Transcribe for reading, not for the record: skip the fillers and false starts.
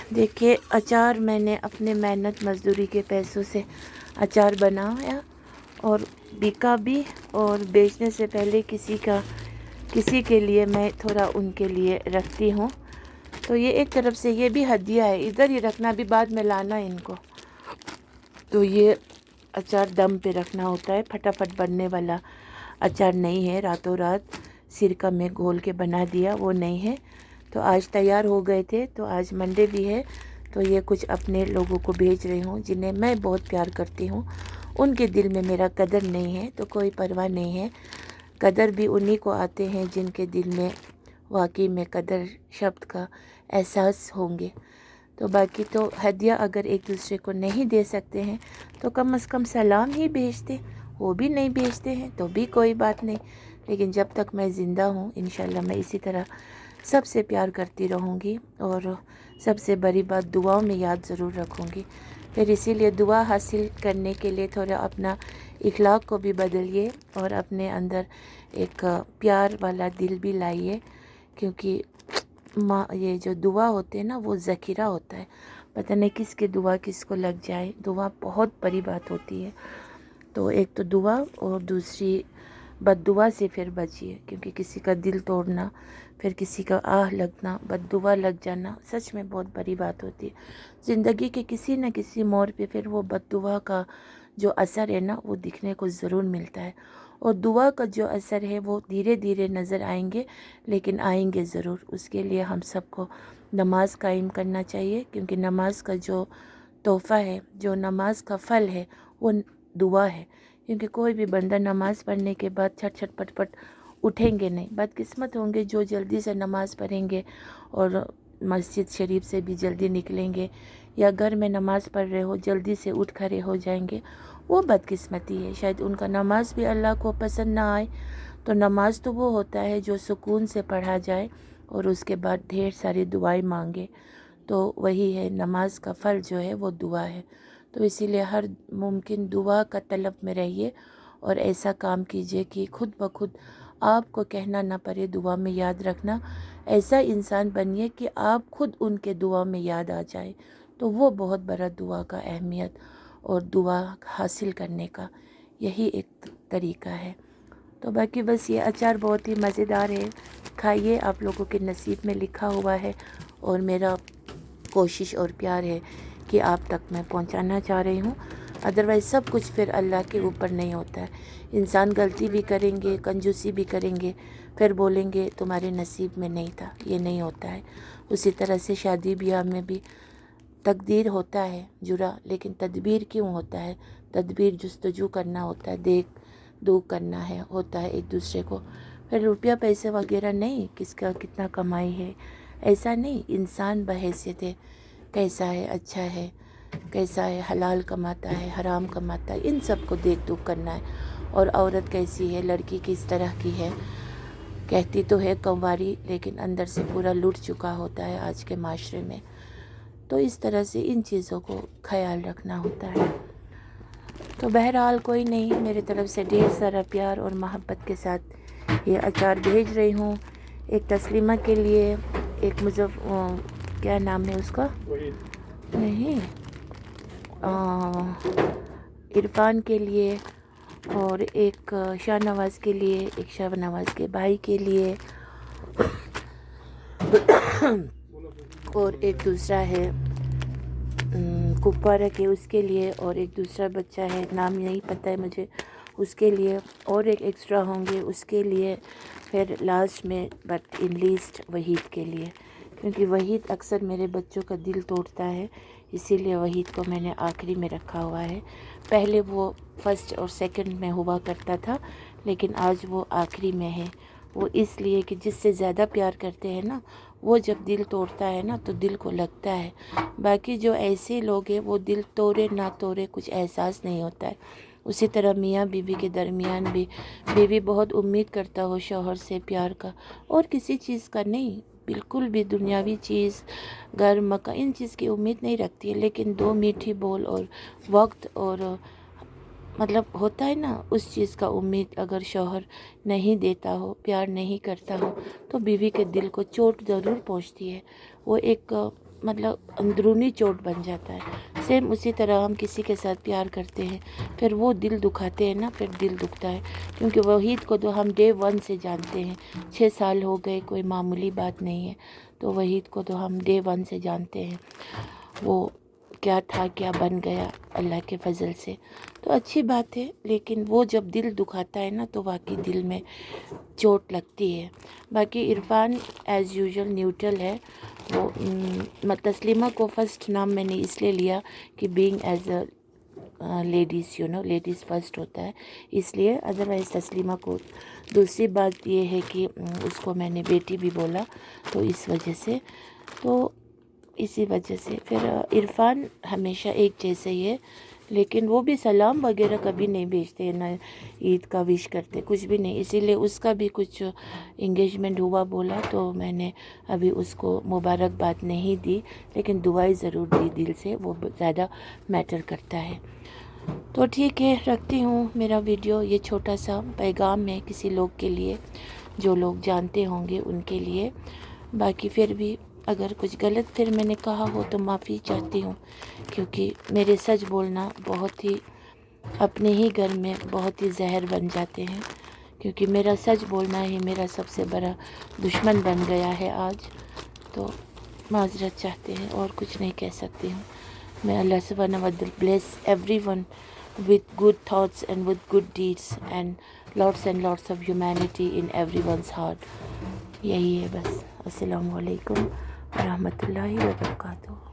देखिए, अचार मैंने अपने मेहनत मजदूरी के पैसों से अचार बनाया और बिका भी, और बेचने से पहले किसी के लिए मैं थोड़ा उनके लिए रखती हूँ। तो ये एक तरफ से ये भी हदिया है, इधर ही रखना, भी बाद में लाना इनको। तो ये अचार दम पे रखना होता है, फटाफट बनने वाला अचार नहीं है, रातों रात सिरका में घोल के बना दिया वो नहीं है। तो आज तैयार हो गए थे, तो आज मंडे भी है, तो ये कुछ अपने लोगों को भेज रही हूँ जिन्हें मैं बहुत प्यार करती हूँ। उनके दिल में मेरा कदर नहीं है तो कोई परवाह नहीं है, कदर भी उन्हीं को आते हैं जिनके दिल में वाकई में कदर शब्द का एहसास होंगे। तो बाकी तो हदिया अगर एक दूसरे को नहीं दे सकते हैं तो कम से कम सलाम ही भेजते, वो भी नहीं भेजते हैं तो भी कोई बात नहीं। लेकिन जब तक मैं ज़िंदा हूँ इंशाल्लाह मैं इसी तरह सबसे प्यार करती रहूँगी, और सबसे बड़ी बात दुआओं में याद ज़रूर रखूँगी। फिर इसीलिए दुआ हासिल करने के लिए थोड़ा अपना इखलाक को भी बदलिए और अपने अंदर एक प्यार वाला दिल भी लाइए, क्योंकि माँ ये जो दुआ होते हैं ना वो ज़ख़ीरा होता है, पता नहीं किसकी दुआ किसको लग जाए, दुआ बहुत बड़ी बात होती है। तो एक तो दुआ और दूसरी बद्दुआ से फिर बचिए, क्योंकि किसी का दिल तोड़ना, फिर किसी का आह लगना, बद्दुआ लग जाना सच में बहुत बड़ी बात होती है। ज़िंदगी के किसी न किसी मोड़ पे फिर वो बद्दुआ का जो असर है ना वो दिखने को ज़रूर मिलता है, और दुआ का जो असर है वो धीरे धीरे नज़र आएंगे, लेकिन आएंगे ज़रूर। उसके लिए हम सबको नमाज कायम करना चाहिए, क्योंकि नमाज का जो तोहफ़ा है, जो नमाज का फल है वो दुआ है। क्योंकि कोई भी बंदा नमाज़ पढ़ने के बाद छट छट पट पट उठेंगे नहीं, बदकिस्मत होंगे जो जल्दी से नमाज़ पढ़ेंगे और मस्जिद शरीफ से भी जल्दी निकलेंगे, या घर में नमाज़ पढ़ रहे हो जल्दी से उठ खड़े हो जाएंगे, वो बदकिस्मती है। शायद उनका नमाज भी अल्लाह को पसंद ना आए। तो नमाज तो वो होता है जो सुकून से पढ़ा जाए और उसके बाद ढेर सारी दुआएं मांगे, तो वही है नमाज का फ़ल जो है वो दुआ है। तो इसीलिए हर मुमकिन दुआ का तलब में रहिए और ऐसा काम कीजिए कि खुद ब खुद आपको कहना ना पड़े दुआ में याद रखना। ऐसा इंसान बनिए कि आप खुद उनके दुआ में याद आ जाए, तो वो बहुत बड़ा दुआ का अहमियत और दुआ हासिल करने का यही एक तरीका है। तो बाकी बस ये अचार बहुत ही मज़ेदार है, खाइए, आप लोगों के नसीब में लिखा हुआ है, और मेरा कोशिश और प्यार है कि आप तक मैं पहुंचाना चाह रही हूँ। अदरवाइज़ सब कुछ फिर अल्लाह के ऊपर नहीं होता है। इंसान गलती भी करेंगे, कंजूसी भी करेंगे, फिर बोलेंगे तुम्हारे नसीब में नहीं था, ये नहीं होता है। उसी तरह से शादी ब्याह में भी तकदीर होता है जुड़ा, लेकिन तदबीर क्यों होता है? तदबीर जुस्तजू करना होता है, देख दुख करना है होता है एक दूसरे को। फिर रुपया पैसे वगैरह नहीं, किसका कितना कमाई है ऐसा नहीं, इंसान बहैसियत है, कैसा है, अच्छा है, कैसा है, हलाल कमाता है, हराम कमाता है, इन सब को देख दुख करना है। और औरत कैसी है, लड़की किस तरह की है, कहती तो है कंवारी लेकिन अंदर से पूरा लूट चुका होता है आज के माशरे में। तो इस तरह से इन चीज़ों को ख्याल रखना होता है। तो बहरहाल कोई नहीं, मेरी तरफ से ढेर सारा प्यार और मोहब्बत के साथ ये अचार भेज रही हूँ। एक तस्लीमा के लिए, एक क्या नाम है उसका, नहीं इरफान के लिए, और एक शाहनवाज़ के लिए, एक शाहनवाज़ के भाई के लिए, और एक दूसरा है कुपवारा के उसके लिए, और एक दूसरा बच्चा है नाम नहीं पता है मुझे उसके लिए, और एक एक्स्ट्रा होंगे उसके लिए, फिर लास्ट में बट इन लीस्ट वहीद के लिए, क्योंकि वहीद अक्सर मेरे बच्चों का दिल तोड़ता है, इसीलिए वहीद को मैंने आखिरी में रखा हुआ है। पहले वो फर्स्ट और सेकंड में हुआ करता था, लेकिन आज वो आखिरी में है। वो इसलिए कि जिससे ज़्यादा प्यार करते हैं ना, वो जब दिल तोड़ता है ना तो दिल को लगता है। बाकी जो ऐसे लोग हैं वो दिल तोड़े ना तोड़े कुछ एहसास नहीं होता है। उसी तरह मियाँ बीवी के दरमियान भी बीवी बहुत उम्मीद करता हो शौहर से प्यार का, और किसी चीज़ का नहीं, बिल्कुल भी दुनियावी चीज़, घर मकान, इन चीज़ की उम्मीद नहीं रखती है। लेकिन दो मीठी बोल और वक्त और मतलब होता है ना, उस चीज़ का उम्मीद अगर शौहर नहीं देता हो, प्यार नहीं करता हो, तो बीवी के दिल को चोट ज़रूर पहुंचती है। वो एक مطلب اندرونی چوٹ بن جاتا ہے۔ سیم اسی طرح ہم کسی کے ساتھ پیار کرتے ہیں، پھر وہ دل دکھاتے ہیں نا، پھر دل دکھتا ہے، کیونکہ وحید کو تو ہم ڈے 1 سے جانتے ہیں، 6 سال ہو گئے، کوئی معمولی بات نہیں ہے۔ تو وحید کو تو ہم ڈے 1 سے جانتے ہیں، وہ کیا تھا کیا بن گیا اللہ کے فضل سے، تو اچھی بات ہے۔ لیکن وہ جب دل دکھاتا ہے نا تو واقعی دل میں چوٹ لگتی ہے۔ باقی عرفان ایز یوزول نیوٹرل ہے۔ وہ تسلیمہ کو فرسٹ نام میں نے اس لیے لیا کہ being as a ladies ladies first ہوتا ہے، اس لیے۔ ادروائز تسلیمہ کو دوسری بات یہ ہے کہ اس کو میں نے بیٹی بھی بولا، تو اس وجہ سے، تو اسی وجہ سے پھر عرفان ہمیشہ ایک جیسے ہی ہے، لیکن وہ بھی سلام وغیرہ کبھی نہیں بھیجتے، نہ عید کا وش کرتے، کچھ بھی نہیں۔ اسی لیے اس کا بھی کچھ انگیجمنٹ ہوا بولا تو میں نے ابھی اس کو مبارکباد نہیں دی، لیکن دعائیں ضرور دی دل سے، وہ زیادہ میٹر کرتا ہے۔ تو ٹھیک ہے، رکھتی ہوں میرا ویڈیو۔ یہ چھوٹا سا پیغام ہے کسی لوگ کے لیے، جو لوگ جانتے ہوں گے ان کے لیے۔ باقی پھر بھی اگر کچھ غلط پھر میں نے کہا ہو تو معافی چاہتی ہوں، کیونکہ میرے سچ بولنا بہت ہی اپنے ہی گھر میں بہت ہی زہر بن جاتے ہیں، کیونکہ میرا سچ بولنا ہی میرا سب سے بڑا دشمن بن گیا ہے آج۔ تو معذرت چاہتے ہیں، اور کچھ نہیں کہہ سکتی ہوں۔ میں اللہ سبحانہ و تعالی bless every one with good thoughts and with good deeds and lots of humanity in everyone's heart۔ یہی ہے بس۔ السلام علیکم ورحمۃ اللہ وبرکاتہ۔